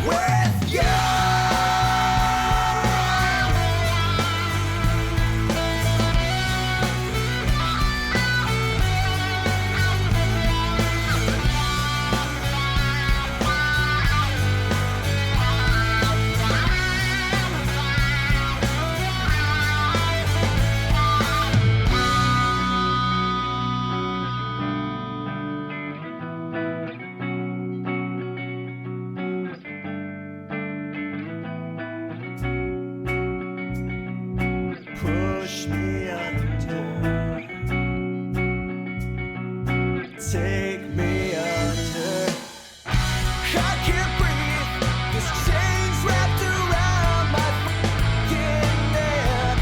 with you. Push me under, take me under. I can't breathe, this chain's wrapped around my fucking neck.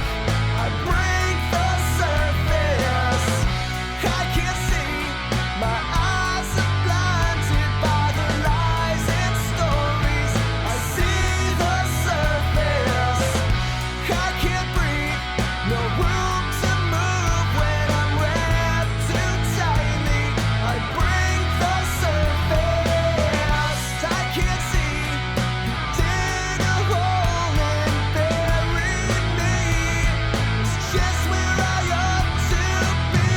I break the surface, I can't see, my eyes are blinded by the lies and stories. I see the surface, I can't breathe, no room to move when I'm wrapped too tightly. I break the surface, I can't see, you dig a hole and bury me. It's just where I ought to be.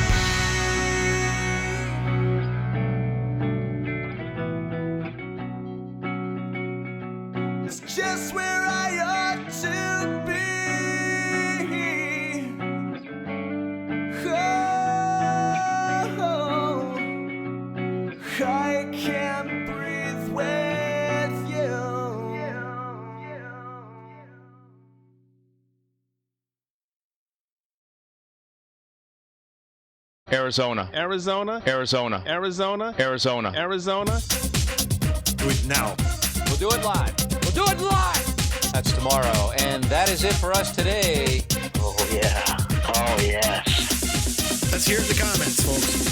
It's just where I ought to be. Oh, I can't breathe with you. Arizona, Arizona, Arizona, Arizona, Arizona, Arizona. Do it now. We'll do it live. We'll do it live. That's tomorrow. And that is it for us today. Oh, yeah. Oh, yes. Let's hear the comments, folks.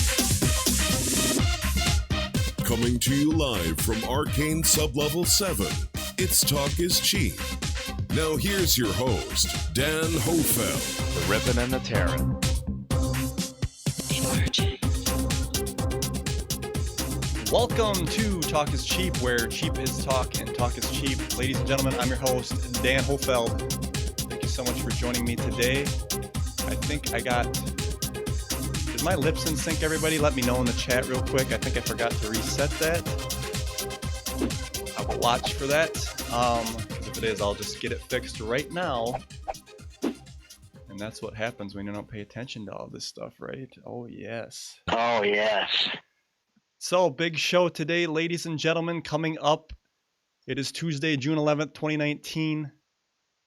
Coming to you live from Arcane Sublevel 7, it's Talk is Cheap. Now here's your host, Dan Hohlfeld. the ripping and the tearing. Welcome to Talk is Cheap, where cheap is talk and talk is cheap. Ladies and gentlemen, I'm your host, Dan Hohlfeld. Thank you so much for joining me today. I think I got... Is my lips in sync, everybody? Let me know in the chat real quick. I think I forgot to reset that. I will watch for that. 'Cause if it is, I'll just get it fixed right now. And that's what happens when you don't pay attention to all this stuff, right? Oh, yes. Oh, yes. So, big show today, ladies and gentlemen, coming up. It is Tuesday, June 11th, 2019.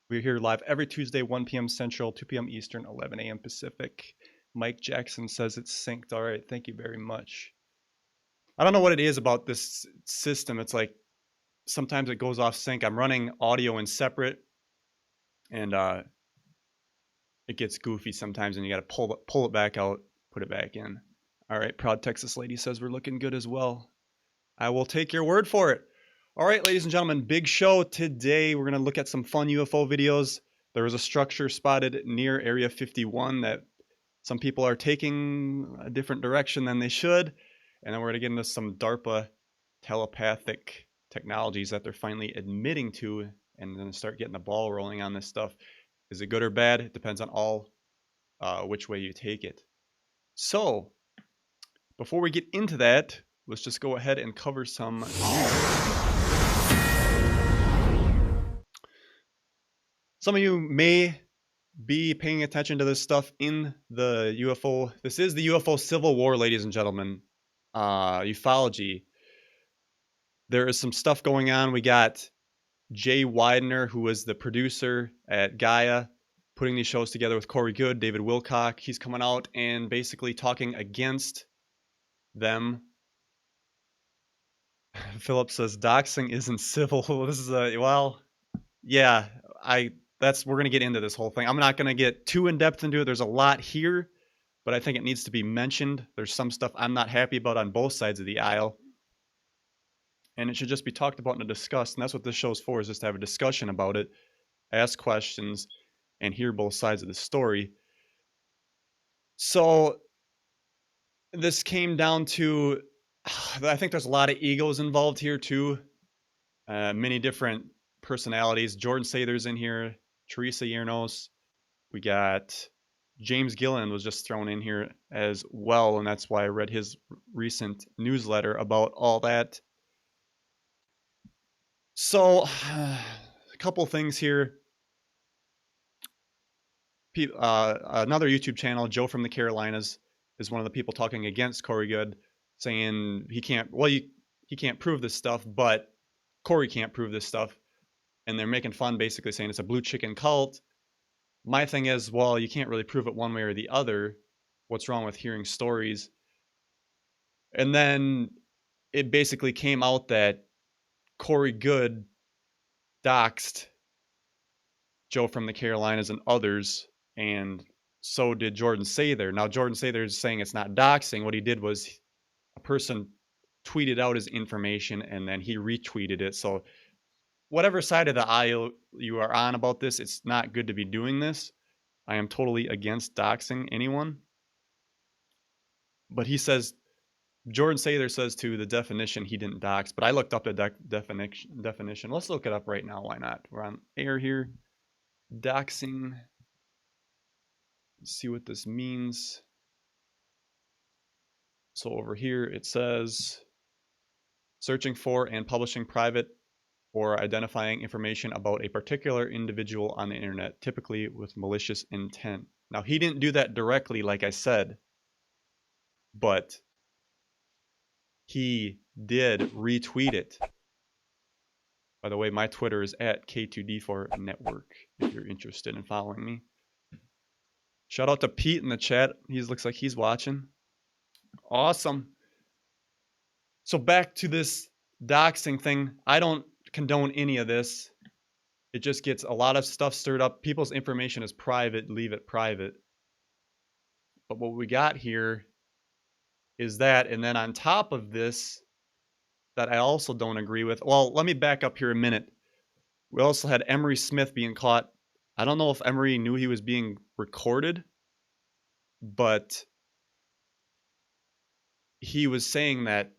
We're here live every Tuesday, 1 p.m. Central, 2 p.m. Eastern, 11 a.m. Pacific. Mike Jackson says it's synced. All right, thank you very much. I don't know what it is about this system. It's like sometimes it goes off sync. I'm running audio in separate, and it gets goofy sometimes, and you got to pull it back out, put it back in. All right, Proud Texas Lady says we're looking good as well. I will take your word for it. All right, ladies and gentlemen, big show today. We're going to look at some fun UFO videos. There was a structure spotted near Area 51 that some people are taking a different direction than they should. And then we're going to get into some DARPA telepathic technologies that they're finally admitting to, and then start getting the ball rolling on this stuff. Is it good or bad? It depends on which way you take it. So, before we get into that, let's just go ahead and cover some news. Some of you may be paying attention to this stuff in the UFO. This is the UFO Civil War, ladies and gentlemen. Ufology. There is some stuff going on. We got Jay Weidner, who was the producer at Gaia, putting these shows together with Corey Goode, David Wilcock. He's coming out and basically talking against them. Philip says doxing isn't civil. This is yeah, we're gonna get into this whole thing. I'm not gonna get too in depth into it. There's a lot here, but I think it needs to be mentioned. There's some stuff I'm not happy about on both sides of the aisle, and it should just be talked about and discussed. And that's what this show's for, is just to have a discussion about it, ask questions, and hear both sides of the story. So this came down to, I think there's a lot of egos involved here too. Many different personalities. Jordan Sather's in here. Teresa Yernos. We got James Gillen was just thrown in here as well, and that's why I read his recent newsletter about all that. So, a couple things here. Another YouTube channel, Joe from the Carolinas, is one of the people talking against Corey Goode, saying he can't prove this stuff, but Corey can't prove this stuff. And they're making fun, basically saying it's a blue chicken cult. My thing is, well, you can't really prove it one way or the other. What's wrong with hearing stories? And then it basically came out that Corey Goode doxed Joe from the Carolinas and others, and so did Jordan Sather. Now, Jordan Sather is saying it's not doxing. What he did was a person tweeted out his information, and then he retweeted it. So whatever side of the aisle you are on about this, it's not good to be doing this. I am totally against doxing anyone. But he says, Jordan Sather says to the definition he didn't dox, but I looked up the definition. Let's look it up right now. Why not? We're on air here. Doxing. Let's see what this means. So over here it says searching for and publishing private or identifying information about a particular individual on the internet, typically with malicious intent. Now, he didn't do that directly, like I said, but he did retweet it. By the way, my Twitter is at K2D4Network if you're interested in following me. Shout out to Pete in the chat. He looks like he's watching. Awesome. So back to this doxing thing. I don't condone any of this. It just gets a lot of stuff stirred up. People's information is private. Leave it private. But what we got here is that, and then on top of this, that I also don't agree with. Well, let me back up here a minute. We also had Emery Smith being caught. I don't know if Emery knew he was being recorded, but he was saying that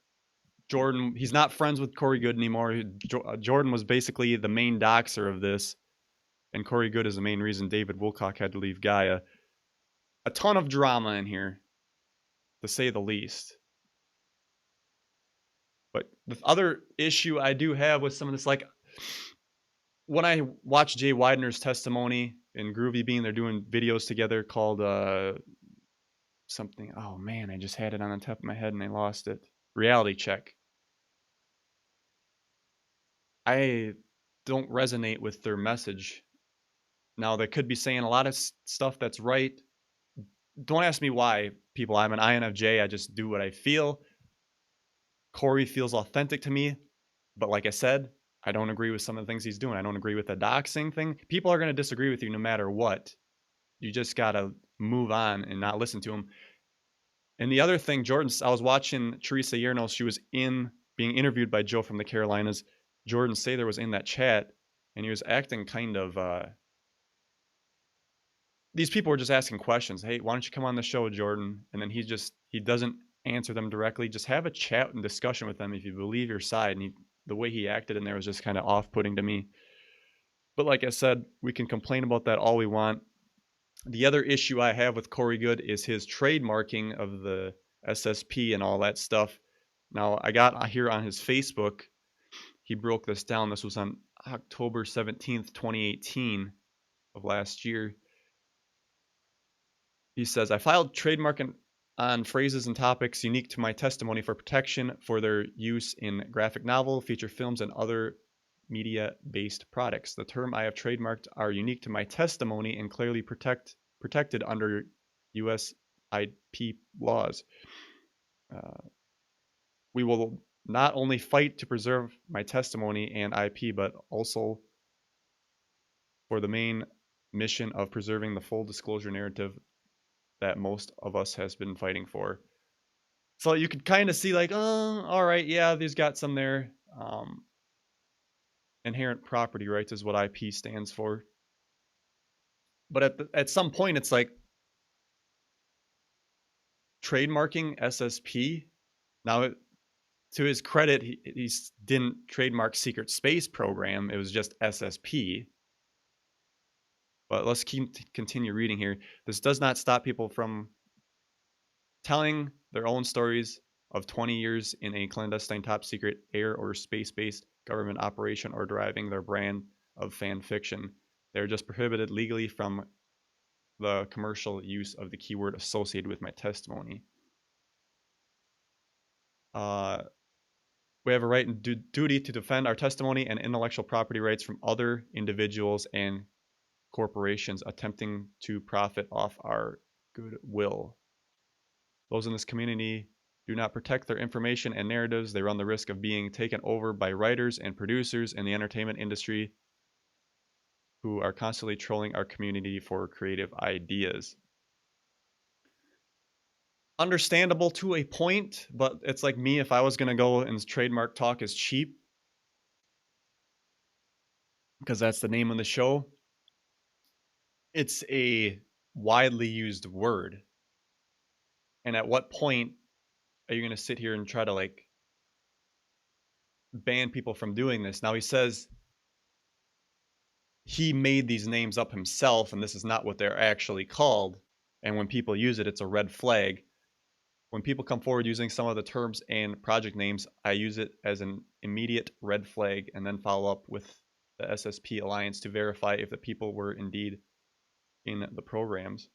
Jordan, he's not friends with Corey Goode anymore. Jordan was basically the main doxer of this, and Corey Goode is the main reason David Wilcock had to leave Gaia. A ton of drama in here, to say the least. But the other issue I do have with some of this, like when I watch Jay Weidner's testimony and Groovy Bean, they're doing videos together called something. Oh man, I just had it on the top of my head and I lost it. Reality Check. I don't resonate with their message. Now, they could be saying a lot of stuff that's right. Don't ask me why, people. I'm an INFJ. I just do what I feel. Corey feels authentic to me. But like I said, I don't agree with some of the things he's doing. I don't agree with the doxing thing. People are going to disagree with you no matter what. You just got to move on and not listen to him. And the other thing, Jordan, I was watching Teresa Yernos. She was being interviewed by Joe from the Carolinas. Jordan Sather was in that chat, and he was acting kind of... these people were just asking questions. Hey, why don't you come on the show, Jordan? And then he doesn't answer them directly. Just have a chat and discussion with them if you believe your side. And the way he acted in there was just kind of off-putting to me. But like I said, we can complain about that all we want. The other issue I have with Corey Goode is his trademarking of the SSP and all that stuff. Now, I got here on his Facebook, he broke this down. This was on October 17th, 2018 of last year. He says, I filed trademark on phrases and topics unique to my testimony for protection for their use in graphic novel, feature films, and other media-based products. The term I have trademarked are unique to my testimony and clearly protected under U.S. IP laws. We will not only fight to preserve my testimony and IP, but also for the main mission of preserving the full disclosure narrative that most of us has been fighting for. So you could kind of see like, oh, all right, yeah, they've got some there. Inherent property rights is what IP stands for. But at some point, it's like trademarking SSP. Now, to his credit, he didn't trademark Secret Space Program. It was just SSP. But let's continue reading here. This does not stop people from telling their own stories of 20 years in a clandestine top secret air or space-based government operation or deriving their brand of fan fiction. They're just prohibited legally from the commercial use of the keyword associated with my testimony. We have a right and duty to defend our testimony and intellectual property rights from other individuals and corporations attempting to profit off our goodwill. Those in this community do not protect their information and narratives. They run the risk of being taken over by writers and producers in the entertainment industry who are constantly trolling our community for creative ideas. Understandable to a point, but it's like me if I was going to go and trademark talk is cheap, because that's the name of the show. It's a widely used word. And at what point are you going to sit here and try to like ban people from doing this? Now he says he made these names up himself and this is not what they're actually called. And when people use it, it's a red flag. When people come forward using some of the terms and project names, I use it as an immediate red flag and then follow up with the SSP Alliance to verify if the people were indeed in the programs.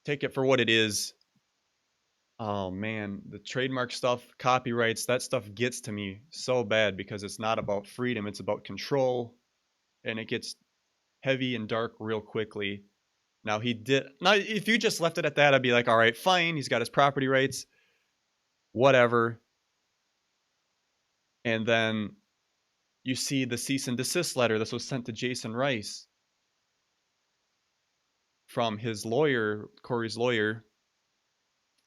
Take it for what it is. Oh man, the trademark stuff, copyrights, that stuff gets to me so bad because it's not about freedom, it's about control, and it gets heavy and dark real quickly. Now if you just left it at that, I'd be like, all right, fine, he's got his property rights, whatever. And then you see the cease and desist letter. This was sent to Jason Rice from his lawyer, Corey's lawyer.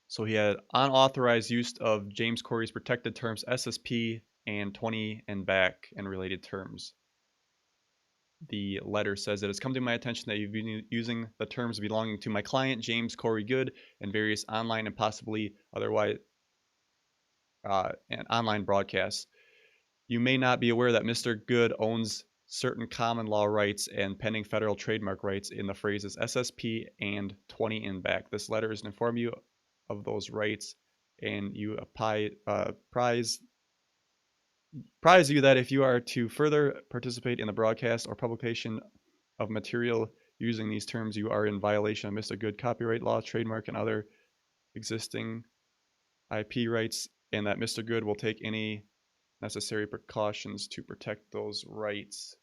So he had unauthorized use of James Corey's protected terms SSP and 20 and back and related terms. The letter says, it has come to my attention that you've been using the terms belonging to my client, James Corey Goode, and various online and possibly otherwise and online broadcasts. You may not be aware that Mr. Goode owns certain common law rights and pending federal trademark rights in the phrases SSP and 20 and back. This letter is to inform you of those rights, and you prize you that if you are to further participate in the broadcast or publication of material using these terms, you are in violation of Mr. Goode copyright law, trademark, and other existing IP rights, and that Mr. Goode will take any necessary precautions to protect those rights.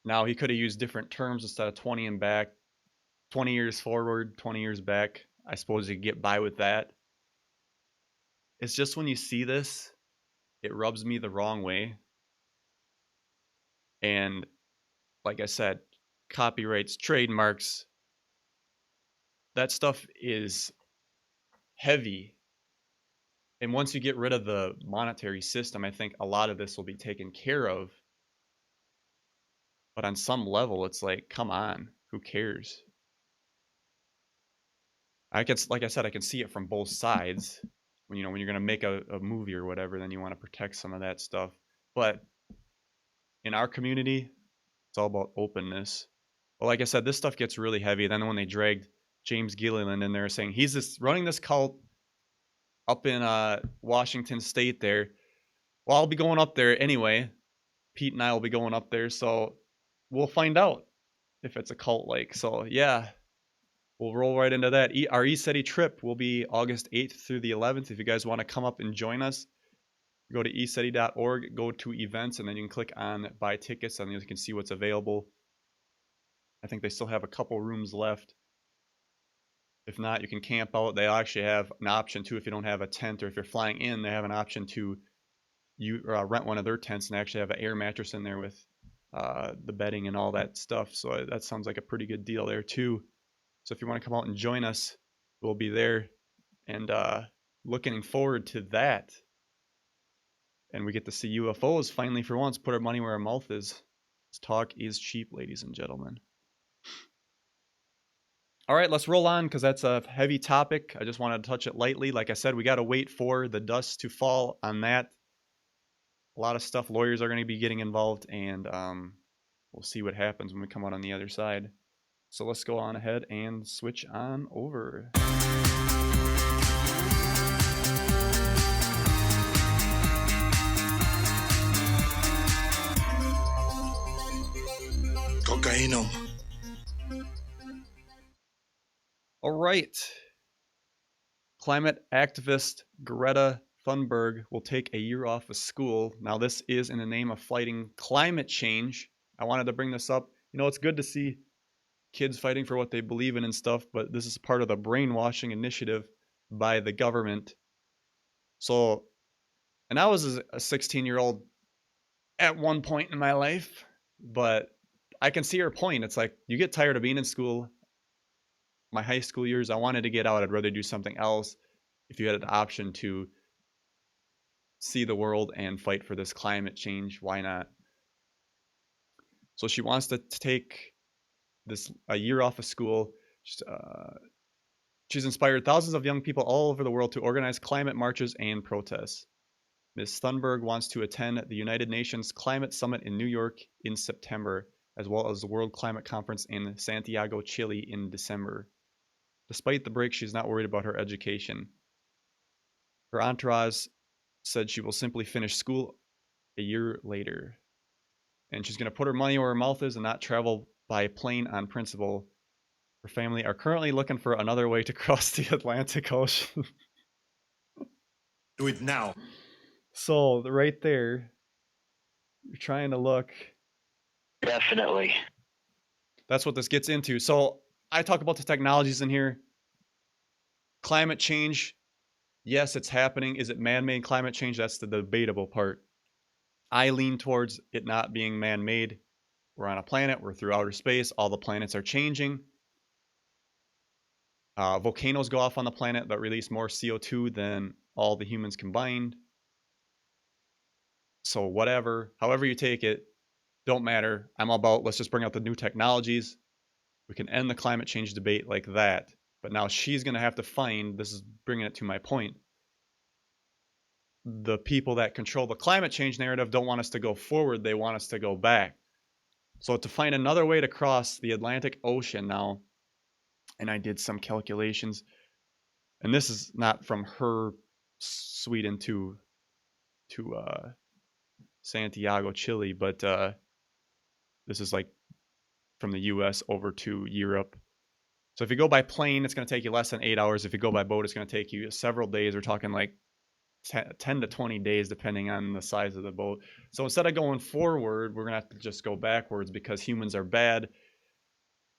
Now, he could have used different terms instead of 20 and back, 20 years forward, 20 years back. I suppose you could get by with that. It's just when you see this, it rubs me the wrong way. And like I said, copyrights, trademarks, that stuff is heavy. And once you get rid of the monetary system, I think a lot of this will be taken care of. But on some level, it's like, come on, who cares? Like I said, I can see it from both sides. When you're going to make a movie or whatever, then you want to protect some of that stuff. But in our community, it's all about openness. Well, like I said, this stuff gets really heavy. Then when they dragged James Gilliland in there saying he's running this cult up in Washington State there. Well, I'll be going up there anyway. Pete and I will be going up there, so we'll find out if it's a cult like. So yeah, we'll roll right into that. Our ECETI trip will be August 8th through the 11th. If you guys want to come up and join us, go to eceti.org, go to events, and then you can click on buy tickets, and you can see what's available. I think they still have a couple rooms left. If not, you can camp out. They actually have an option too if you don't have a tent, or if you're flying in, they have an option to rent one of their tents and actually have an air mattress in there with the bedding and all that stuff. So that sounds like a pretty good deal there too. So if you want to come out and join us, we'll be there, and looking forward to that. And we get to see UFOs finally for once, put our money where our mouth is. This talk is cheap, ladies and gentlemen. All right, let's roll on because that's a heavy topic. I just wanted to touch it lightly. Like I said, we got to wait for the dust to fall on that. A lot of stuff, lawyers are going to be getting involved, and we'll see what happens when we come out on the other side. So let's go on ahead and switch on over. Cocainum. All right. Climate activist Greta Thunberg will take a year off of school. Now, this is in the name of fighting climate change. I wanted to bring this up. You know, it's good to see kids fighting for what they believe in and stuff, but this is part of the brainwashing initiative by the government. So, and I was a 16-year-old at one point in my life, but I can see her point. It's like, you get tired of being in school. My high school years, I wanted to get out. I'd rather do something else. If you had an option to see the world and fight for this climate change, why not? So she wants to take a year off of school. She's inspired thousands of young people all over the world to organize climate marches and protests. Ms. Thunberg wants to attend the United Nations Climate Summit in New York in September, as well as the World Climate Conference in Santiago, Chile in December. Despite the break, she's not worried about her education. Her entourage said she will simply finish school a year later. And she's going to put her money where her mouth is and not travel by plane on principle. Her family are currently looking for another way to cross the Atlantic Ocean. Do it now. So, right there, you're trying to look. Definitely. That's what this gets into. So, I talk about the technologies in here. Climate change, yes, it's happening. Is it man-made climate change? That's the debatable part. I lean towards it not being man-made. We're on a planet. We're through outer space. All the planets are changing. Volcanoes go off on the planet that release more CO2 than all the humans combined. So whatever, however you take it, don't matter. I'm all about, let's just bring out the new technologies. We can end the climate change debate like that. But now she's going to have to find, this is bringing it to my point, the people that control the climate change narrative don't want us to go forward. They want us to go back. So to find another way to cross the Atlantic Ocean now, and I did some calculations, and this is not from her Sweden to Santiago, Chile, but this is like from the US over to Europe. So if you go by plane, it's going to take you less than 8 hours. If you go by boat, it's going to take you several days. We're talking like 10 to 20 days, depending on the size of the boat. So instead of going forward, we're going to have to just go backwards because humans are bad.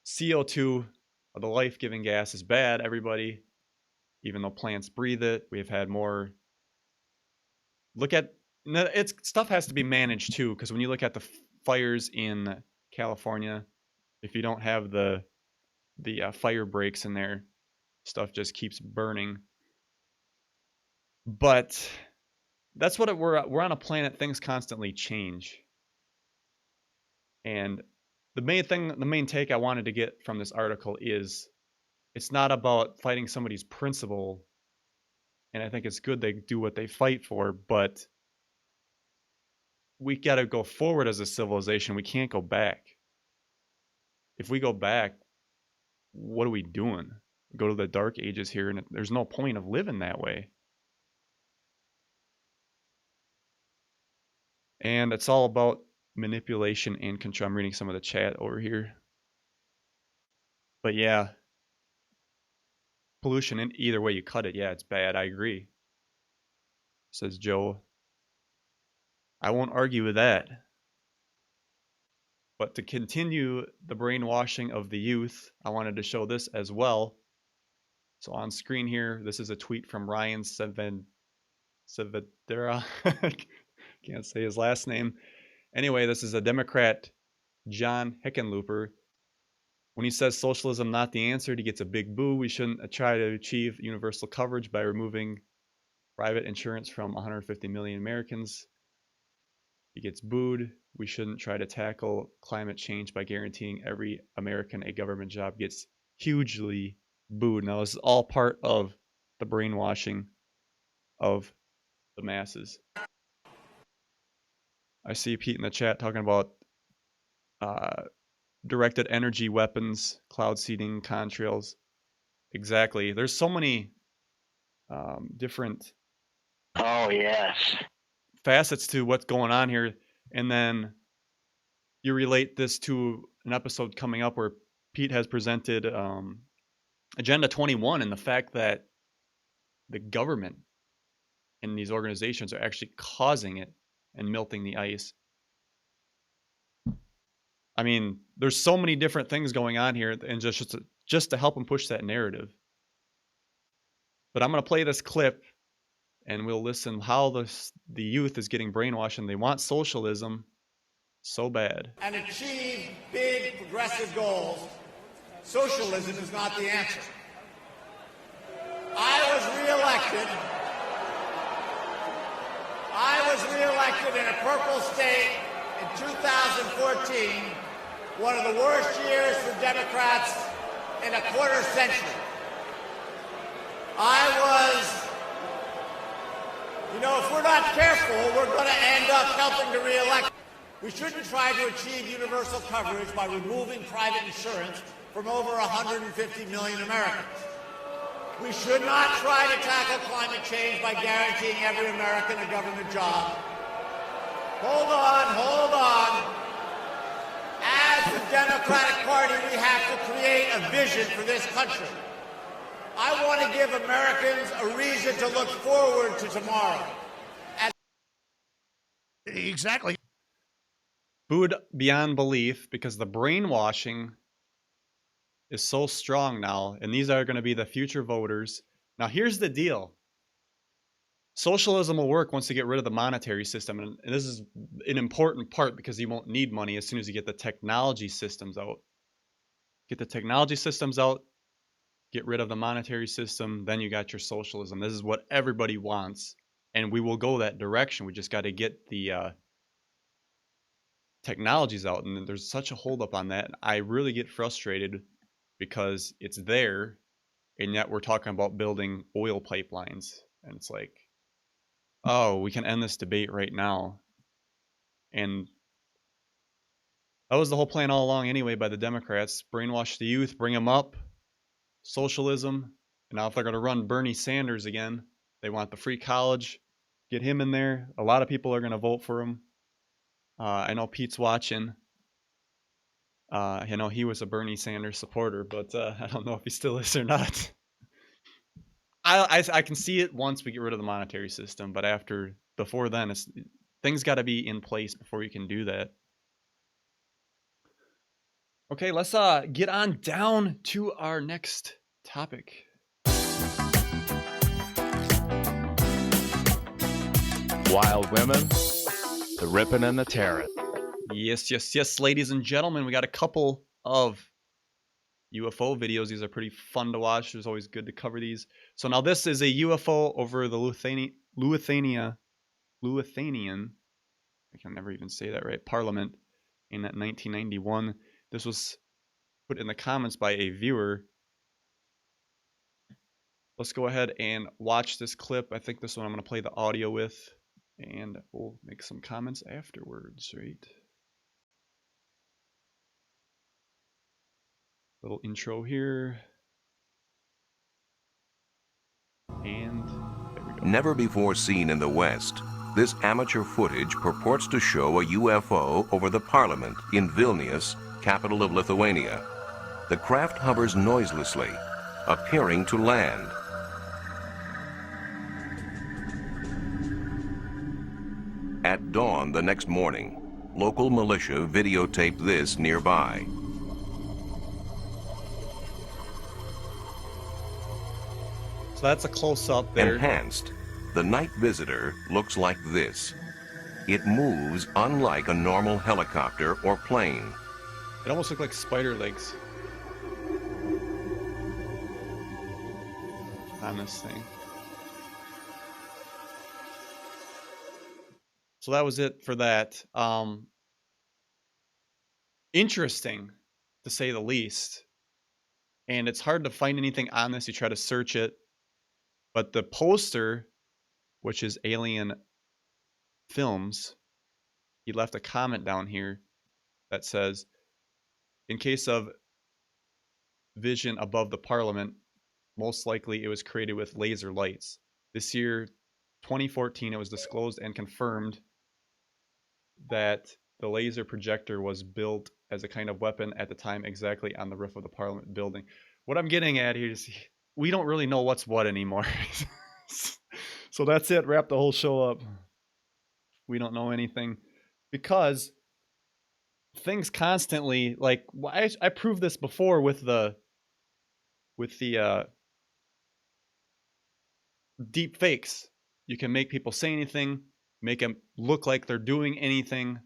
CO2, the life-giving gas, is bad, everybody. Even though plants breathe it, we've had more. Look at, stuff has to be managed too, because when you look at the fires in California, if you don't have the fire breaks in there, stuff just keeps burning. But that's what we're on a planet. Things constantly change. And the main take I wanted to get from this article is it's not about fighting somebody's principle. And I think it's good they do what they fight for, but we got to go forward as a civilization. We can't go back. If we go back, what are we doing? Go to the dark ages here, and there's no point of living that way. And it's all about manipulation and control. I'm reading some of the chat over here. But yeah, pollution, in either way you cut it, yeah, it's bad. I agree, says Joe. I won't argue with that. But to continue the brainwashing of the youth, I wanted to show this as well. So on screen here, this is a tweet from Ryan Saavedra. Can't say his last name. Anyway, this is a Democrat, John Hickenlooper. When he says socialism not the answer, he gets a big boo. We shouldn't try to achieve universal coverage by removing private insurance from 150 million Americans. He gets booed. We shouldn't try to tackle climate change by guaranteeing every American a government job. Gets hugely booed. Now, this is all part of the brainwashing of the masses. I see Pete in the chat talking about directed energy weapons, cloud seeding, contrails. Exactly. There's so many different Oh, yes. facets to what's going on here. And then you relate this to an episode coming up where Pete has presented Agenda 21 and the fact that the government and these organizations are actually causing it and melting the ice. I mean, there's so many different things going on here, and just to help them push that narrative. But I'm going to play this clip, and we'll listen how the youth is getting brainwashed, and they want socialism so bad. And achieve big progressive goals, socialism is not the answer. I was reelected in a purple state in 2014, one of the worst years for Democrats in a quarter century. If we're not careful, we're going to end up helping to reelect. We shouldn't try to achieve universal coverage by removing private insurance from over 150 million Americans. We should not try to tackle climate change by guaranteeing every American a government job. Hold on. As the Democratic Party, we have to create a vision for this country. I want to give Americans a reason to look forward to tomorrow. Exactly. Booed beyond belief because the brainwashing is so strong now, and these are going to be the future voters. Now, here's the deal. Socialism will work once you get rid of the monetary system, and this is an important part because you won't need money as soon as you get the technology systems out. Get the technology systems out, get rid of the monetary system, then you got your socialism. This is what everybody wants, and we will go that direction. We just got to get the technologies out, and there's such a holdup on that. I really get frustrated because it's there, and yet we're talking about building oil pipelines, and it's like, oh, we can end this debate right now. And that was the whole plan all along anyway by the Democrats. Brainwash the youth, bring them up, socialism. And now if they're going to run Bernie Sanders again, they want the free college, get him in there. A lot of people are going to vote for him. I know Pete's watching. He was a Bernie Sanders supporter, but I don't know if he still is or not. I can see it once we get rid of the monetary system, but before then, things got to be in place before you can do that. Okay, let's get on down to our next topic. Wild women, the ripping and the tearing. Yes, ladies and gentlemen, we got a couple of UFO videos. These are pretty fun to watch. It's always good to cover these. So now this is a UFO over the Lithuanian, I can never even say that right, Parliament in 1991. This was put in the comments by a viewer. Let's go ahead and watch this clip. I think this one I'm going to play the audio with, and we'll make some comments afterwards, right? Little intro here. And there we go. Never before seen in the West, this amateur footage purports to show a UFO over the Parliament in Vilnius, capital of Lithuania. The craft hovers noiselessly, appearing to land. At dawn the next morning, local militia videotaped this nearby. So that's a close-up there. Enhanced, the night visitor looks like this. It moves unlike a normal helicopter or plane. It almost looked like spider legs on this thing. So that was it for that. Interesting, to say the least. And it's hard to find anything on this. You try to search it. But the poster, which is Alien Films, he left a comment down here that says, in case of vision above the Parliament, most likely it was created with laser lights. This year, 2014, it was disclosed and confirmed that the laser projector was built as a kind of weapon at the time exactly on the roof of the Parliament building. What I'm getting at here is we don't really know what's what anymore. So that's it. Wrap the whole show up. We don't know anything because things constantly, like I proved this before with the deep fakes. You can make people say anything, make them look like they're doing anything.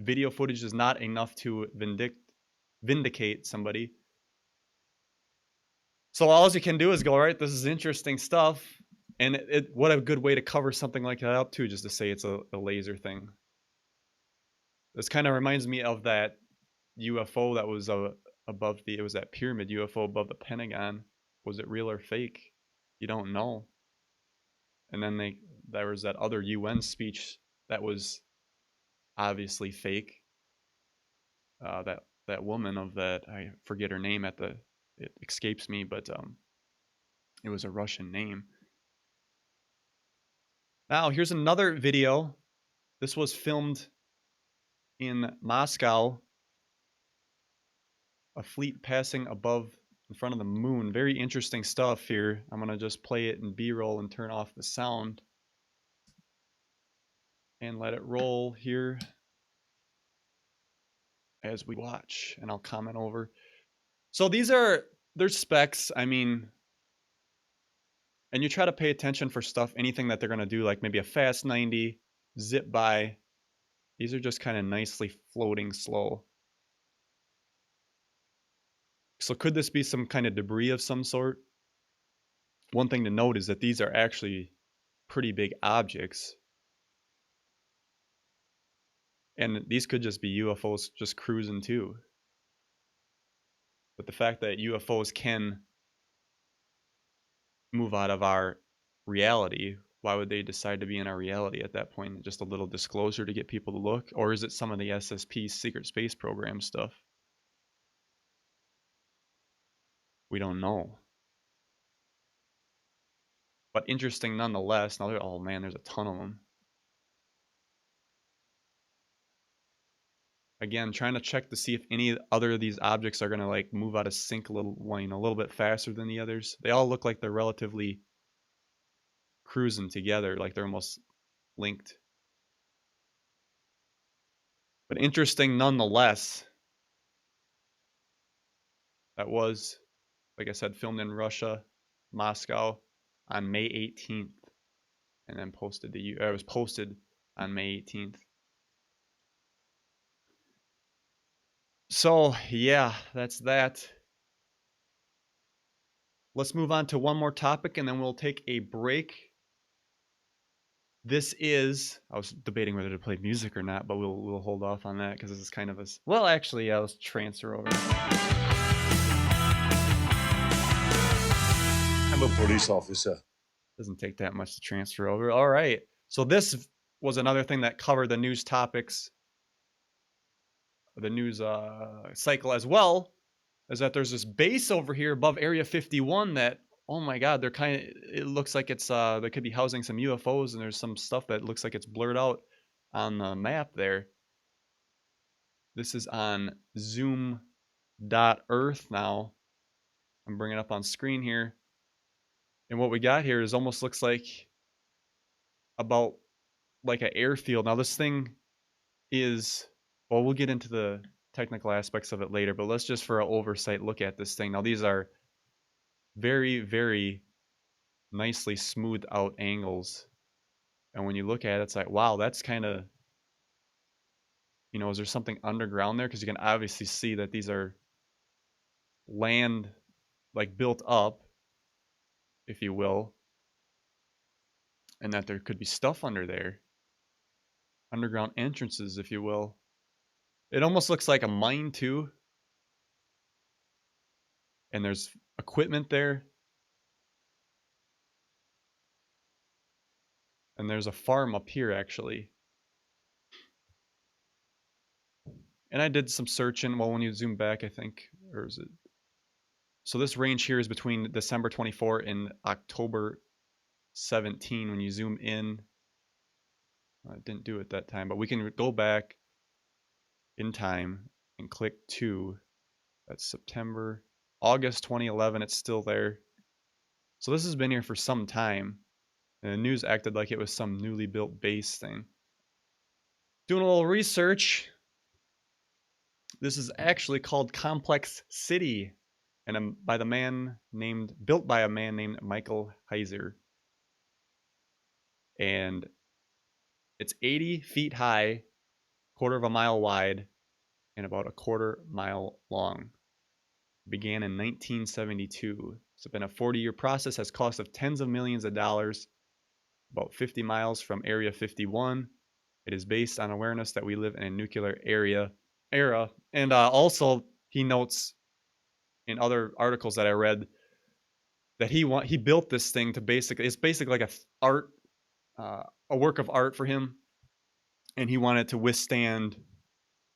Video footage is not enough to vindicate somebody. So all you can do is go, all right, this is interesting stuff. And what a good way to cover something like that up too, just to say it's a laser thing. This kind of reminds me of that UFO that was above it was that pyramid UFO above the Pentagon. Was it real or fake? You don't know. And then there was that other UN speech that was obviously fake. That woman of that, I forget her name it escapes me, but it was a Russian name. Now here's another video. This was filmed in Moscow. A fleet passing above in front of the moon. Very interesting stuff here. I'm gonna just play it in B-roll and turn off the sound and let it roll here as we watch, and I'll comment over. So they're specs. I mean, and you try to pay attention for stuff, anything that they're gonna do, like maybe a fast 90, zip by. These are just kind of nicely floating slow. So could this be some kind of debris of some sort? One thing to note is that these are actually pretty big objects. And these could just be UFOs just cruising too. But the fact that UFOs can move out of our reality, why would they decide to be in our reality at that point? Just a little disclosure to get people to look? Or is it some of the SSP secret space program stuff? We don't know. But interesting nonetheless. Now, oh man, there's a ton of them. Again, trying to check to see if any other of these objects are going to like move out of sync a little bit faster than the others. They all look like they're relatively cruising together, like they're almost linked. But interesting nonetheless. That was, like I said, filmed in Russia, Moscow, on May 18th, and then posted it was posted on May 18th. So yeah, that's that. Let's move on to one more topic, and then we'll take a break. This is, I was debating whether to play music or not, but we'll hold off on that because this is kind of well, actually, yeah, let's transfer over. I'm a police officer. Doesn't take that much to transfer over. All right. So this was another thing that covered the news topics, the news cycle as well, is that there's this base over here above Area 51 that, oh my God, they're it looks like it's, they could be housing some UFOs, and there's some stuff that looks like it's blurred out on the map there. This is on zoom.earth now. I'm bringing it up on screen here. And what we got here is almost looks like about like an airfield. Now this thing is, well, we'll get into the technical aspects of it later, but let's just for an oversight look at this thing. Now these are very, very nicely smoothed out angles. And when you look at it, it's like, wow, that's kind of, you know, is there something underground there? Because you can obviously see that these are land like built up, if you will, and that there could be stuff under there. Underground entrances, if you will. It almost looks like a mine too. and there's equipment there. And there's a farm up here, actually. And I did some searching. Well, when you zoom back, I think, or is it? So this range here is between December 24 and October 17. When you zoom in, I didn't do it that time, but we can go back in time and click to, that's September, August 2011. It's still there. So this has been here for some time. And the news acted like it was some newly built base thing. Doing a little research. This is actually called Complex City, and built by a man named Michael Heiser. And it's 80 feet high, quarter of a mile wide, and about a quarter mile long. It began in 1972. It's been a 40-year process, has cost of tens of millions of dollars, about 50 miles from Area 51. It is based on awareness that we live in a nuclear era. And also, he notes in other articles that I read that he built this thing to it's basically like a work of art for him, and he wanted to withstand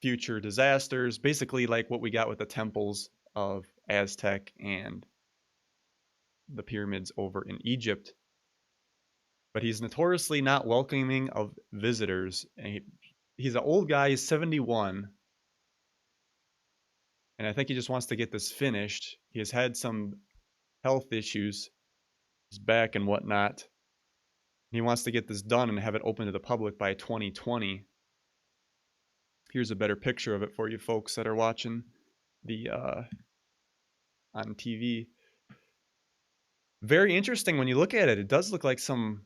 future disasters, basically like what we got with the temples of Aztec and the pyramids over in Egypt. But he's notoriously not welcoming of visitors. And he's an old guy, he's 71. And I think he just wants to get this finished. He has had some health issues, his back and whatnot. He wants to get this done and have it open to the public by 2020. Here's a better picture of it for you folks that are watching the on TV. Very interesting when you look at it. It does look like some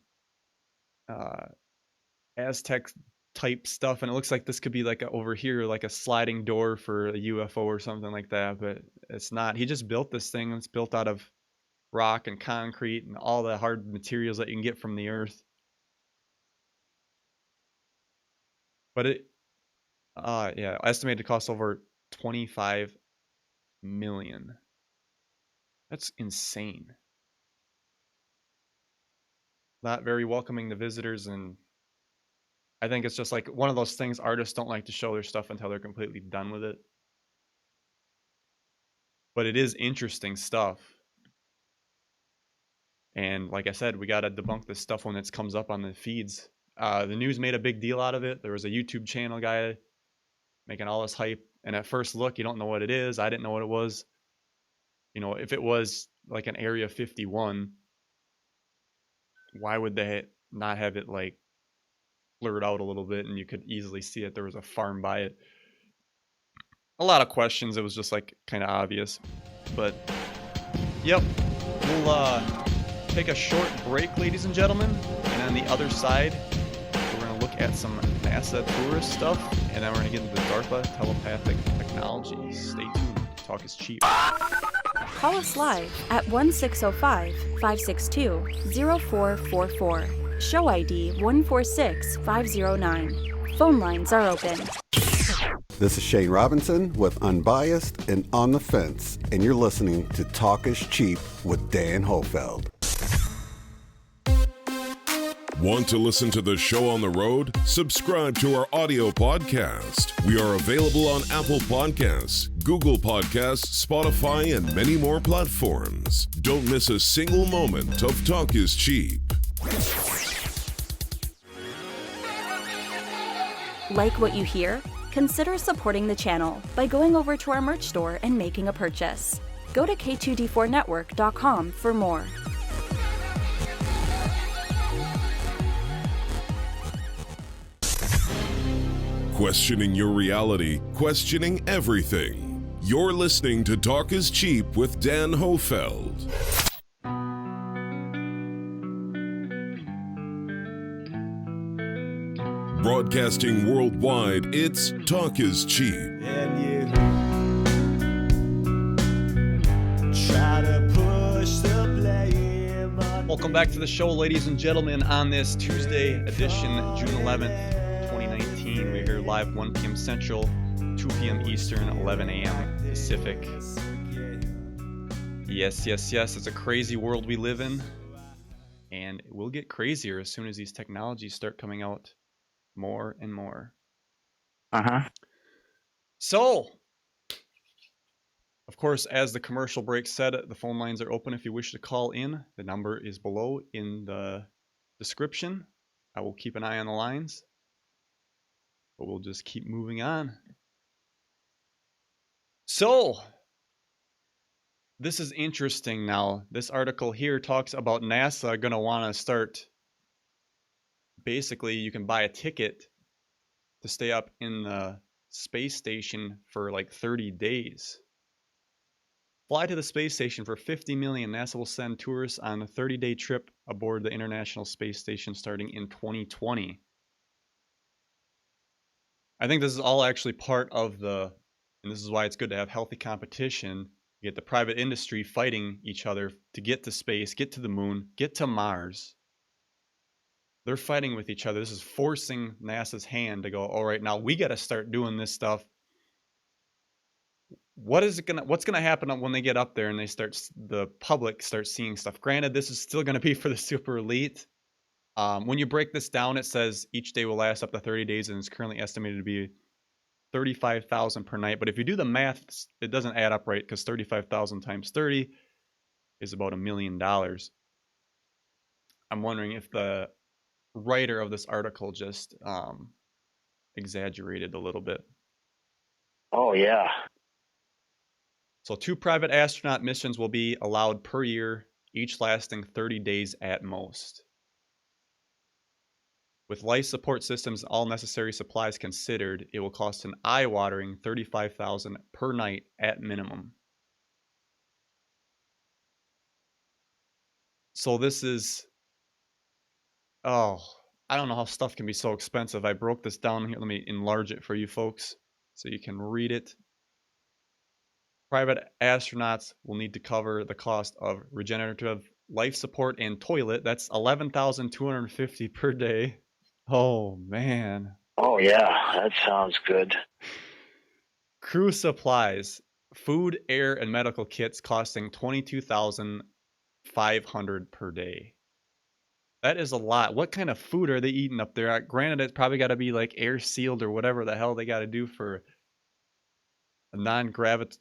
Aztec type stuff, and it looks like this could be like over here, like a sliding door for a UFO or something like that, but it's not. He just built this thing. It's built out of rock and concrete and all the hard materials that you can get from the earth. But it estimated to cost over 25 million. That's insane. Not very welcoming to visitors, and I think it's just like one of those things artists don't like to show their stuff until they're completely done with it. But it is interesting stuff. And like I said, we got to debunk this stuff when it comes up on the feeds. The news made a big deal out of it. There was a YouTube channel guy making all this hype. And at first look, you don't know what it is. I didn't know what it was. You know, if it was like an Area 51, why would they not have it like blurred out a little bit and you could easily see it? There was a farm by it. A lot of questions. It was just like kind of obvious. But yep, we'll take a short break, ladies and gentlemen, and on the other side we're going to look at some NASA tourist stuff, and then we're going to get into the DARPA telepathic technology. Stay tuned. Talk is cheap. Call us live at 1-605-562-0444. Show ID 146509. Phone lines are open. This is Shane Robinson with Unbiased and On the Fence, and you're listening to Talk is Cheap with Dan Hohlfeld. Want to listen to the show on the road? Subscribe to our audio podcast. We are available on Apple Podcasts, Google Podcasts, Spotify, and many more platforms. Don't miss a single moment of Talk is Cheap. Like what you hear? Consider supporting the channel by going over to our merch store and making a purchase. Go to k2d4network.com for more. Questioning your reality, questioning everything. You're listening to Talk is Cheap with Dan Hohlfeld. Broadcasting worldwide, it's Talk is Cheap. And you try to push the blame on. Welcome back to the show, ladies and gentlemen, on this Tuesday edition, June 11th, 2019. We're here live 1 p.m. Central, 2 p.m. Eastern, 11 a.m. Pacific. Yes, yes, yes. It's a crazy world we live in. And it will get crazier as soon as these technologies start coming out more and more. So, of course, as the commercial break said, the phone lines are open if you wish to call in. The number is below in the description. I will keep an eye on the lines, but we'll just keep moving on. So, this is interesting now. This article here talks about NASA going to want to start. Basically, you can buy a ticket to stay up in the space station for like 30 days. Fly to the space station for $50 million. NASA will send tourists on a 30-day trip aboard the International Space Station starting in 2020. I think this is all actually part of the, and this is why it's good to have healthy competition. You get the private industry fighting each other to get to space, get to the moon, get to Mars. They're fighting with each other. This is forcing NASA's hand to go, all right, now we got to start doing this stuff. What's gonna happen when they get up there and the public starts seeing stuff? Granted, this is still gonna be for the super elite. When you break this down, it says each day will last up to 30 days and is currently estimated to be 35,000 per night. But if you do the math, it doesn't add up right, because 35,000 times 30 is about $1 million. I'm wondering if the writer of this article just exaggerated a little bit. Oh, yeah. So 2 private astronaut missions will be allowed per year, each lasting 30 days at most. With life support systems and all necessary supplies considered, it will cost an eye-watering $35,000 per night at minimum. So this is, I don't know how stuff can be so expensive. I broke this down here. Let me enlarge it for you folks so you can read it. Private astronauts will need to cover the cost of regenerative life support and toilet. That's $11,250 per day. Oh, man. Oh, yeah. That sounds good. Crew supplies, food, air, and medical kits costing $22,500 per day. That is a lot. What kind of food are they eating up there? Granted, it's probably got to be like air sealed or whatever the hell they got to do for a non-gravity.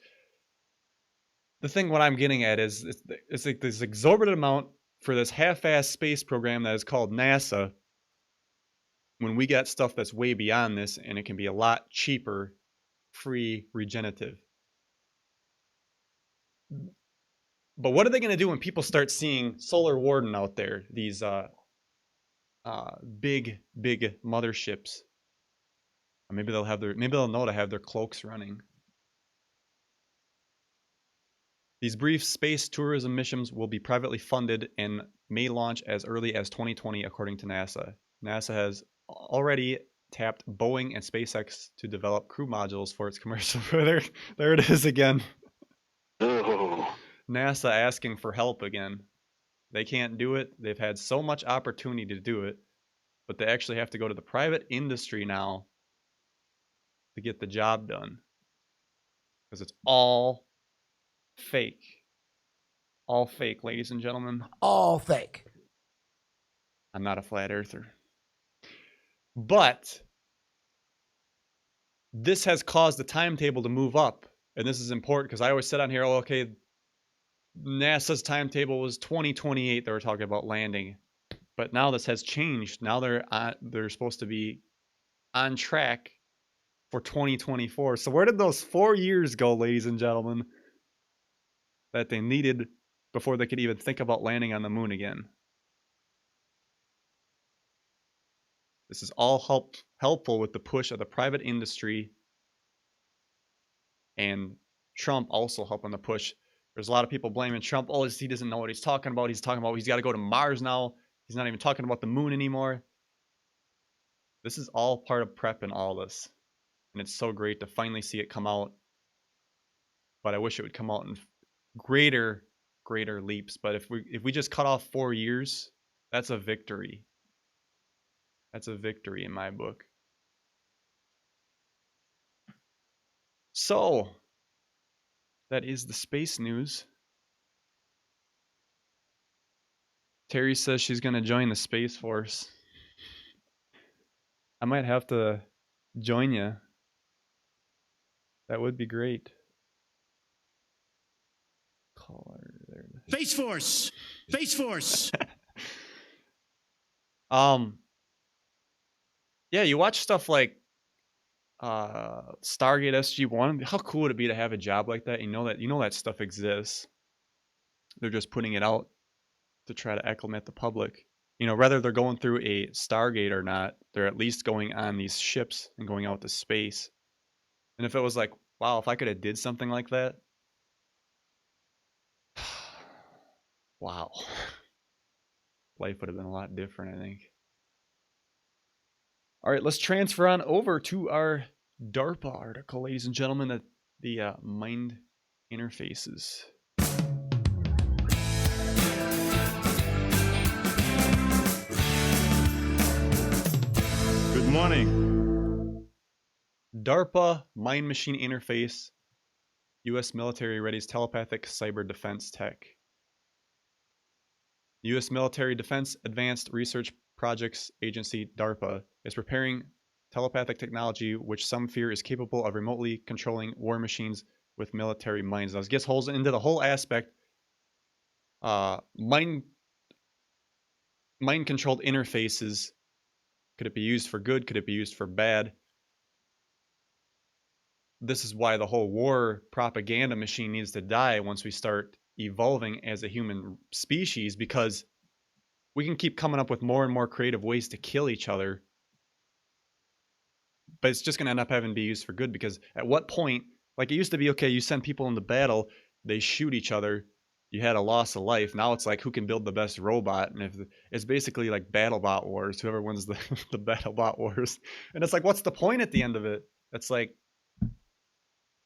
The thing what I'm getting at is it's like this exorbitant amount for this half-assed space program that is called NASA, when we got stuff that's way beyond this and it can be a lot cheaper, free, regenerative. But what are they going to do when people start seeing Solar Warden out there, these big motherships? Or maybe they'll know to have their cloaks running. These brief space tourism missions will be privately funded and may launch as early as 2020, according to NASA. NASA has already tapped Boeing and SpaceX to develop crew modules for its commercial. There it is again. Ooh. NASA asking for help again. They can't do it. They've had so much opportunity to do it, but they actually have to go to the private industry now to get the job done. Because it's all fake. All fake, ladies and gentlemen. All fake. I'm not a flat earther. But this has caused the timetable to move up. And this is important because I always said on here, okay, NASA's timetable was 2028. They were talking about landing. But now this has changed. Now they're supposed to be on track for 2024. So where did those 4 years go, ladies and gentlemen, that they needed before they could even think about landing on the moon again? This is all helpful with the push of the private industry, and Trump also helping the push. There's a lot of people blaming Trump. Oh, he doesn't know what he's talking about. He's talking about he's got to go to Mars now. He's not even talking about the moon anymore. This is all part of prep and all this. And it's so great to finally see it come out. But I wish it would come out in greater leaps. But if we just cut off 4 years, that's a victory. That's a victory in my book. So, that is the space news. Terry says she's going to join the Space Force. I might have to join you. That would be great. Caller there. Space Force. Space Force. Yeah, you watch stuff like Stargate SG-1. How cool would it be to have a job like that? You know that stuff exists. They're just putting it out to try to acclimate the public. You know, whether they're going through a Stargate or not, they're at least going on these ships and going out to space. And if it was like, wow, if I could have did something like that, wow, life would have been a lot different, I think. All right, let's transfer on over to our DARPA article, ladies and gentlemen, the mind interfaces. Good morning. DARPA Mind Machine Interface. U.S. military readies telepathic cyber defense tech. The U.S. Military Defense Advanced Research Projects Agency, DARPA, is preparing telepathic technology which some fear is capable of remotely controlling war machines with military minds. Now, this gets holes into the whole aspect. Mind-controlled interfaces. Could it be used for good? Could it be used for bad? This is why the whole war propaganda machine needs to die once we start evolving as a human species, because we can keep coming up with more and more creative ways to kill each other, but it's just going to end up having to be used for good. Because at what point, like it used to be, okay, you send people into battle, they shoot each other, you had a loss of life. Now it's like, who can build the best robot? And if it's basically like BattleBot wars, whoever wins the BattleBot wars. And it's like, what's the point at the end of it? It's like,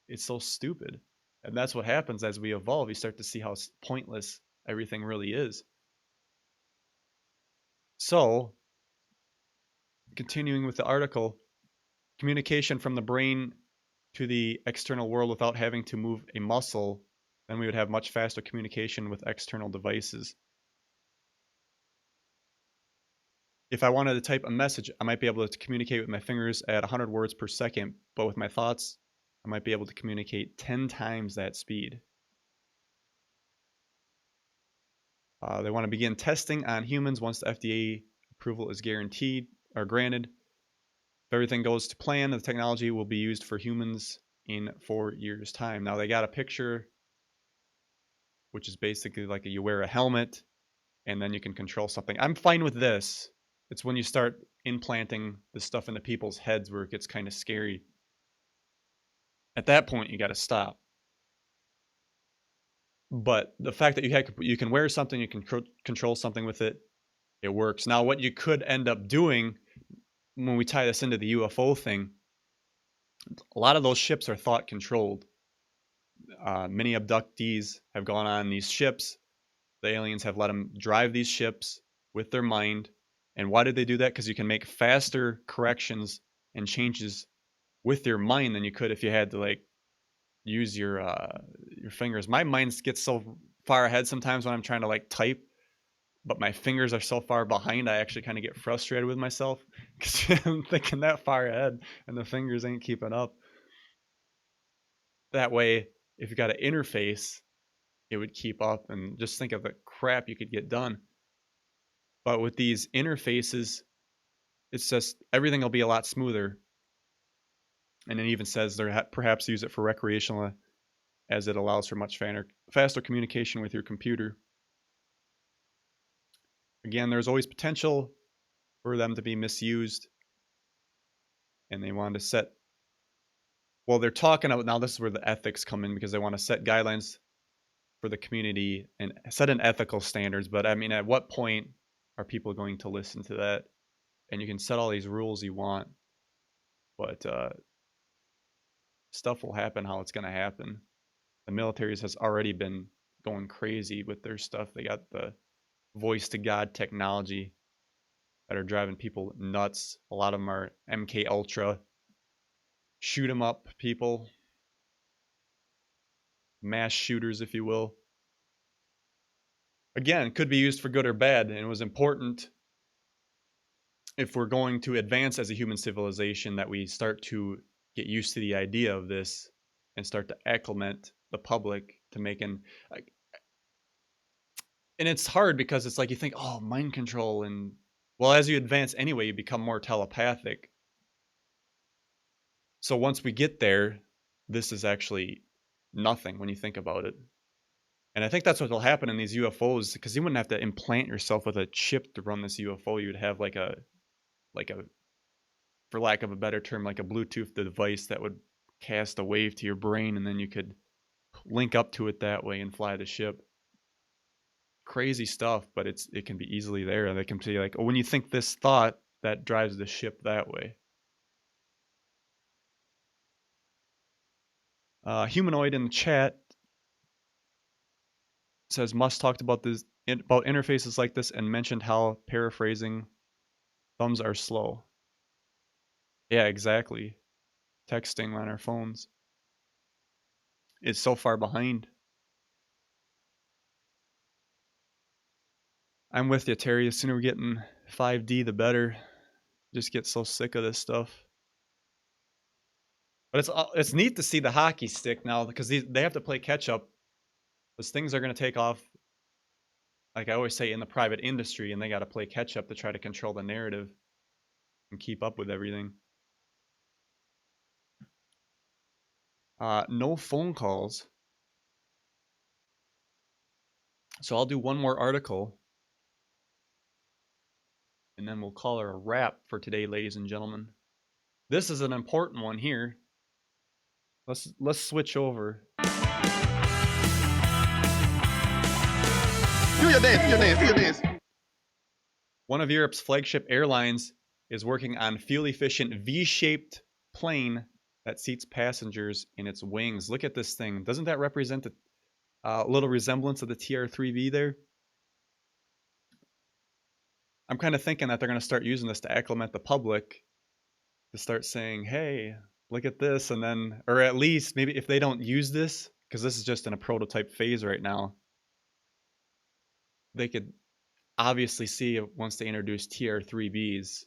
it's so stupid. And that's what happens as we evolve. You start to see how pointless everything really is. So, continuing with the article, communication from the brain to the external world without having to move a muscle, then we would have much faster communication with external devices. If I wanted to type a message, I might be able to communicate with my fingers at 100 words per second, but with my thoughts, I might be able to communicate 10 times that speed. They want to begin testing on humans once the FDA approval is guaranteed or granted. If everything goes to plan, the technology will be used for humans in 4 years' time. Now, they got a picture, which is basically like you wear a helmet and then you can control something. I'm fine with this. It's when you start implanting the stuff into people's heads where it gets kind of scary. At that point, you got to stop. But the fact that you can wear something, you can control something with it, it works. Now, what you could end up doing when we tie this into the UFO thing, a lot of those ships are thought controlled. Many abductees have gone on these ships. The aliens have let them drive these ships with their mind. And why did they do that? Because you can make faster corrections and changes with your mind than you could if you had to like use your fingers. My mind gets so far ahead sometimes when I'm trying to like type, but my fingers are so far behind, I actually kind of get frustrated with myself because I'm thinking that far ahead and the fingers ain't keeping up. That way, if you got an interface, it would keep up, and just think of the crap you could get done. But with these interfaces, it's just everything will be a lot smoother. And it even says they're perhaps use it for recreational, as it allows for much faster communication with your computer. Again, there's always potential for them to be misused. And they want to set, well, they're talking about, now this is where the ethics come in, because they want to set guidelines for the community and set an ethical standards. But I mean, at what point are people going to listen to that? And you can set all these rules you want, but stuff will happen how it's going to happen. The military has already been going crazy with their stuff. They got the voice to God technology that are driving people nuts. A lot of them are MK Ultra, shoot 'em up people, mass shooters, if you will. again, could be used for good or bad, and it was important if we're going to advance as a human civilization that we start to get used to the idea of this and start to acclimate the public to making like, and it's hard because it's like you think, oh, mind control, and well, as you advance anyway, you become more telepathic. So once we get there, this is actually nothing when you think about it. And I think that's what will happen in these UFOs, because you wouldn't have to implant yourself with a chip to run this UFO. You'd have like a, for lack of a better term, like a Bluetooth device that would cast a wave to your brain, and then you could link up to it that way and fly the ship. Crazy stuff, but it can be easily there. And they can say like, oh, when you think this thought, that drives the ship that way. Humanoid in the chat says Musk talked about this about interfaces like this and mentioned how, paraphrasing, thumbs are slow. Yeah, exactly. Texting on our phones is so far behind. I'm with you, Terry. The sooner we're getting 5D, the better. Just get so sick of this stuff. But it's neat to see the hockey stick now, because they have to play catch up. Because things are going to take off, like I always say, in the private industry, and they got to play catch up to try to control the narrative and keep up with everything. No phone calls. So I'll do one more article, and then we'll call her a wrap for today, ladies and gentlemen. This is an important one here. Let's switch over. Do your dance. One of Europe's flagship airlines is working on fuel-efficient V-shaped plane that seats passengers in its wings. Look at this thing. Doesn't that represent a little resemblance of the TR-3B there? I'm kind of thinking that they're going to start using this to acclimate the public, to start saying, hey, look at this, and then, or at least maybe if they don't use this, because this is just in a prototype phase right now, they could obviously see once they introduce TR-3Bs,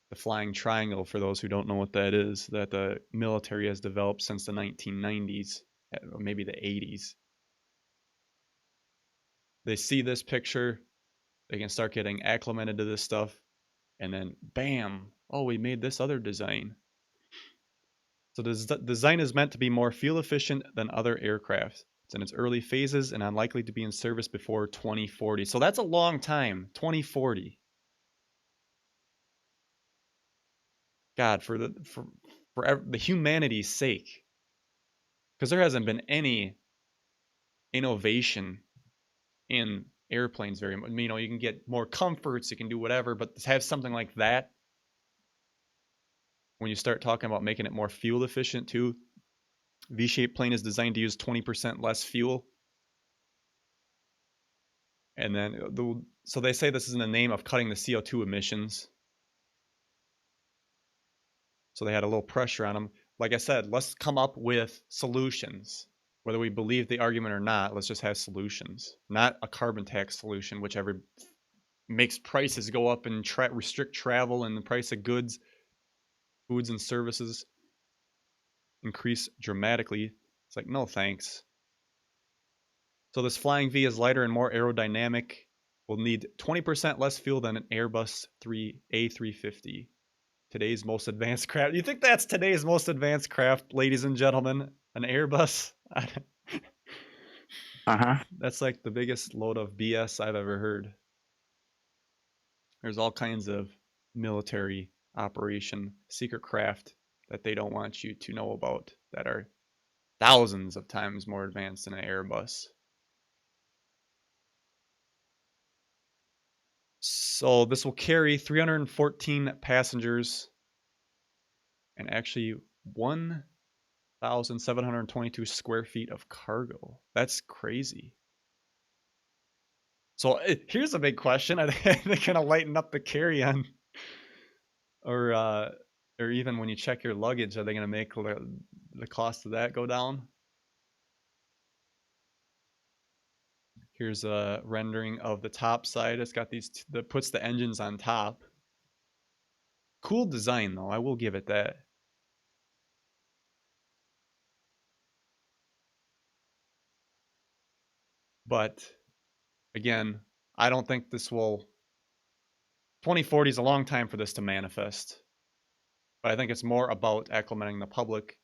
the flying triangle, for those who don't know what that is, that the military has developed since the 1990s, or maybe the 80s. They see this picture, they can start getting acclimated to this stuff, and then bam, oh, we made this other design. So the design is meant to be more fuel efficient than other aircraft. It's in its early phases and unlikely to be in service before 2040. So that's a long time, 2040. God, for the humanity's sake, because there hasn't been any innovation in airplanes very much. You know, you can get more comforts, you can do whatever, but to have something like that, when you start talking about making it more fuel efficient too, V-shaped plane is designed to use 20% less fuel. And then, so they say this is in the name of cutting the CO2 emissions. So they had a little pressure on them. Like I said, let's come up with solutions. Whether we believe the argument or not, let's just have solutions. Not a carbon tax solution, which makes prices go up and restrict travel, and the price of goods, foods and services increase dramatically. It's like, no thanks. So this flying V is lighter and more aerodynamic. Will need 20% less fuel than an Airbus A350. Today's most advanced craft. You think that's today's most advanced craft, ladies and gentlemen? An Airbus? That's like the biggest load of BS I've ever heard. There's all kinds of military operation, secret craft that they don't want you to know about that are thousands of times more advanced than an Airbus. So this will carry 314 passengers and actually 1,722 square feet of cargo. That's crazy. So here's a big question. Are they going to lighten up the carry-on? Or even when you check your luggage, are they going to make the cost of that go down? Here's a rendering of the top side. It's got these, that puts the engines on top. Cool design though, I will give it that. But again, I don't think this will, 2040 is a long time for this to manifest. But I think it's more about acclimating the public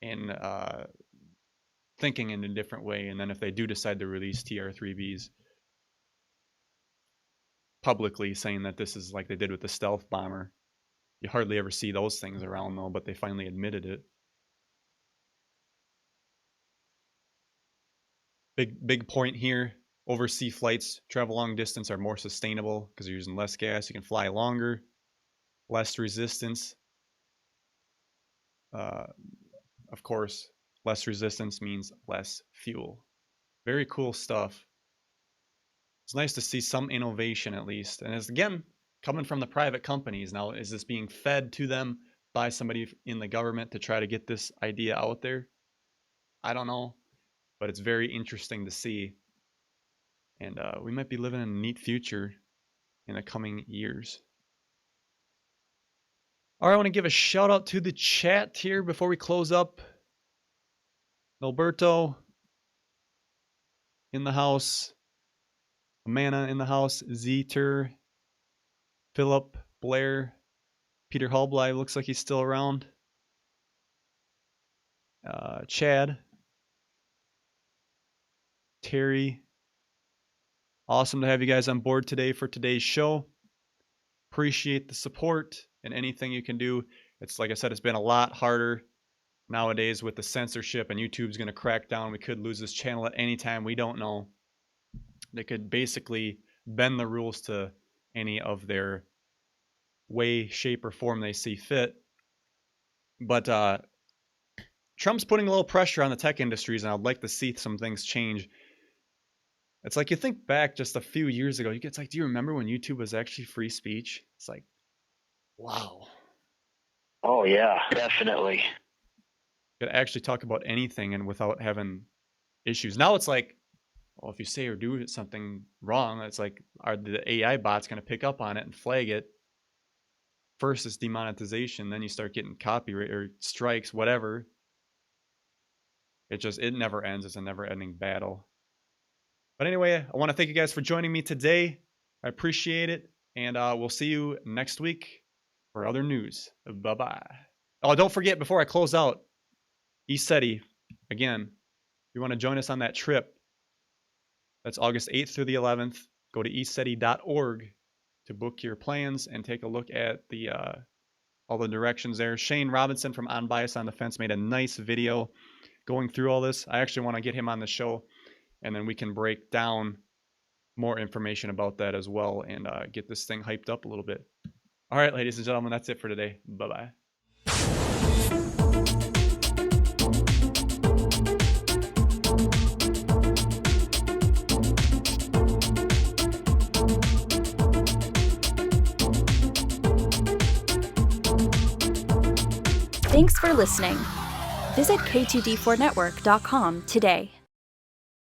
in thinking in a different way. And then if they do decide to release TR-3Bs publicly, saying that this is like they did with the stealth bomber, you hardly ever see those things around though, but they finally admitted it. Big point here, overseas flights, travel long distance, are more sustainable because you're using less gas. You can fly longer, less resistance. Of course, less resistance means less fuel. Very cool stuff. It's nice to see some innovation at least. And it's, again, coming from the private companies. Now, is this being fed to them by somebody in the government to try to get this idea out there? I don't know. But it's very interesting to see. And we might be living in a neat future in the coming years. All right, I want to give a shout out to the chat here before we close up. Alberto in the house. Amanda in the house. Zeter. Philip. Blair. Peter Hallbly looks like he's still around. Chad. Terry. Awesome to have you guys on board today for today's show. Appreciate the support and anything you can do. It's like I said, it's been a lot harder nowadays with the censorship, and YouTube's going to crack down. We could lose this channel at any time. We don't know. They could basically bend the rules to any of their way, shape, or form they see fit. But Trump's putting a little pressure on the tech industries, and I'd like to see some things change. It's like you think back just a few years ago, it's like, do you remember when YouTube was actually free speech? It's like, wow. Oh, yeah, definitely. You could actually talk about anything and without having issues. Now it's like, well, if you say or do something wrong, it's like, are the AI bots going to pick up on it and flag it? First it's demonetization, then you start getting copyright or strikes, whatever. It never ends. It's a never-ending battle. But anyway, I want to thank you guys for joining me today. I appreciate it. And we'll see you next week for other news. Bye-bye. Oh, don't forget, before I close out, ECETI, again, if you want to join us on that trip, that's August 8th through the 11th. Go to eceti.org to book your plans and take a look at the all the directions there. Shane Robinson from Unbiased on the Fence made a nice video going through all this. I actually want to get him on the show, and then we can break down more information about that as well and get this thing hyped up a little bit. All right, ladies and gentlemen, that's it for today. Bye-bye. Thanks for listening. Visit K2D4Network.com today.